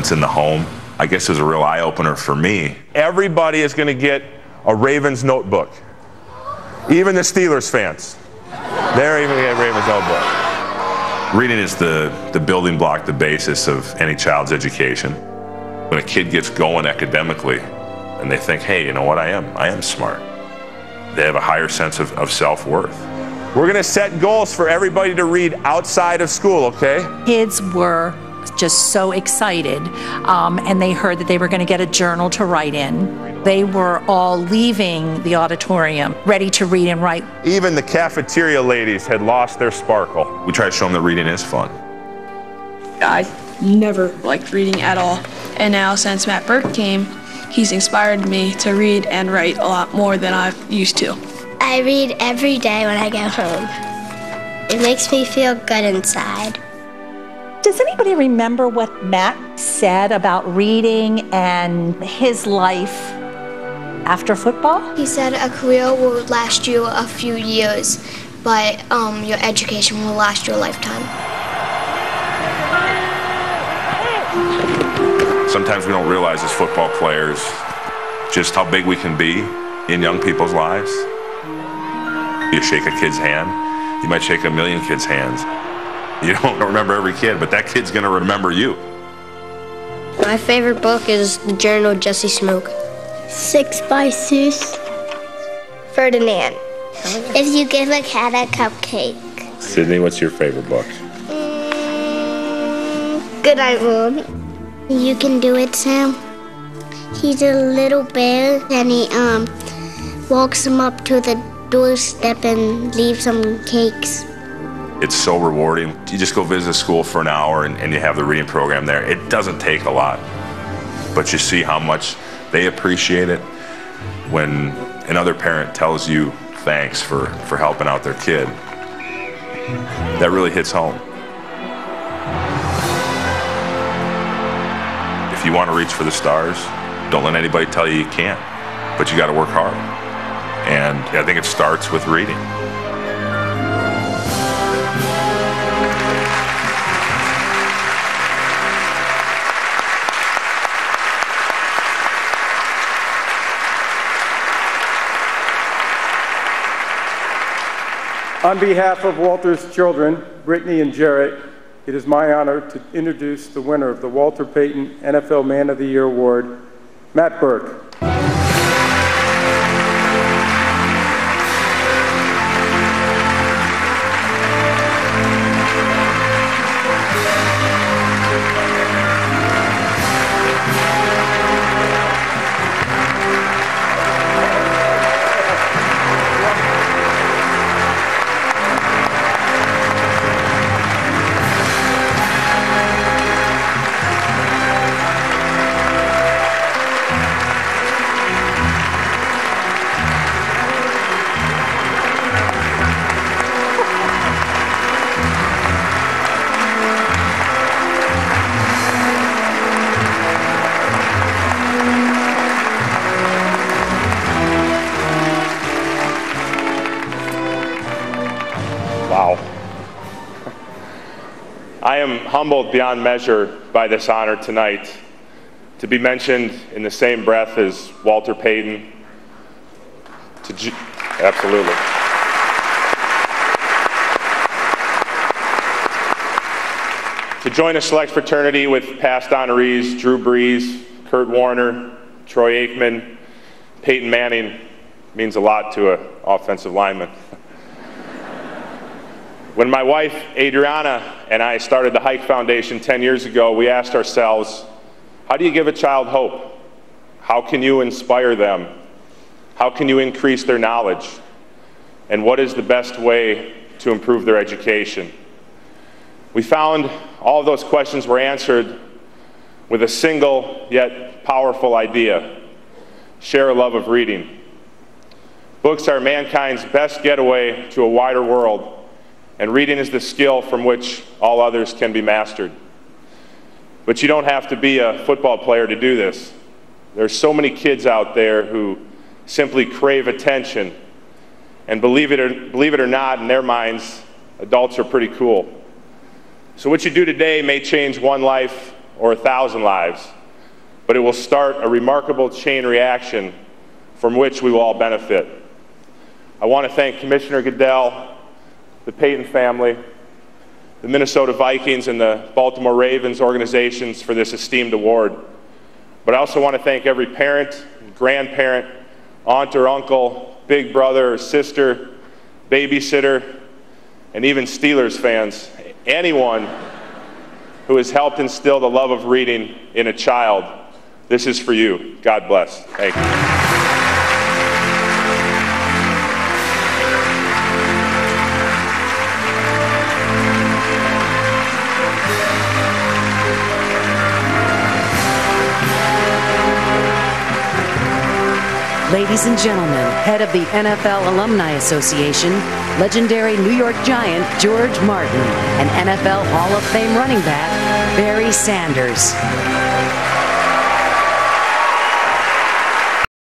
influence in the home, I guess, is a real eye-opener for me. Everybody is going to get a Ravens notebook. Even the Steelers fans. They're even getting a Ravens notebook. Reading is the building block, the basis of any child's education. When a kid gets going academically and they think, hey, you know what, I am smart. They have a higher sense of self-worth. We're going to set goals for everybody to read outside of school, okay? Kids were just so excited, and they heard that they were going to get a journal to write in. They were all leaving the auditorium ready to read and write. Even the cafeteria ladies had lost their sparkle. We try to show them that reading is fun. I never liked reading at all, and now since Matt Burke came, he's inspired me to read and write a lot more than I used to. I read every day when I go home. It makes me feel good inside. Does anybody remember what Matt said about reading and his life after football? He said a career will last you a few years, but your education will last you a lifetime. Sometimes we don't realize as football players just how big we can be in young people's lives. You shake a kid's hand, you might shake a million kids' hands. You don't remember every kid, but that kid's gonna remember you. My favorite book is The Journal of Jessie Smoke. 6 by Seuss. Ferdinand. If you give a cat a cupcake. Sydney, what's your favorite book? Good Night Moon. You Can Do It, Sam. He's a little bear, and he walks him up to the doorstep and leaves some cakes. It's so rewarding. You just go visit a school for an hour and you have the reading program there. It doesn't take a lot, but you see how much they appreciate it when another parent tells you thanks for helping out their kid. That really hits home. If you want to reach for the stars, don't let anybody tell you you can't, but you got to work hard. And I think it starts with reading. On behalf of Walter's children, Brittany and Jarrett, it is my honor to introduce the winner of the Walter Payton NFL Man of the Year Award, Matt Burke. Wow. I am humbled beyond measure by this honor tonight to be mentioned in the same breath as Walter Payton. Absolutely. To join a select fraternity with past honorees Drew Brees, Kurt Warner, Troy Aikman, Peyton Manning means a lot to an offensive lineman. When my wife, Adriana, and I started the Hike Foundation 10 years ago, we asked ourselves, how do you give a child hope? How can you inspire them? How can you increase their knowledge? And what is the best way to improve their education? We found all of those questions were answered with a single yet powerful idea: share a love of reading. Books are mankind's best getaway to a wider world, and reading is the skill from which all others can be mastered. But you don't have to be a football player to do this. There's so many kids out there who simply crave attention, and believe it or not, in their minds, adults are pretty cool. So what you do today may change one life or 1,000 lives, but it will start a remarkable chain reaction from which we will all benefit. I want to thank Commissioner Goodell, the Payton family, the Minnesota Vikings, and the Baltimore Ravens organizations for this esteemed award. But I also want to thank every parent, grandparent, aunt or uncle, big brother or sister, babysitter, and even Steelers fans, anyone who has helped instill the love of reading in a child. This is for you. God bless. Thank you. Ladies and gentlemen, head of the NFL Alumni Association, legendary New York Giant George Martin, and NFL Hall of Fame running back Barry Sanders.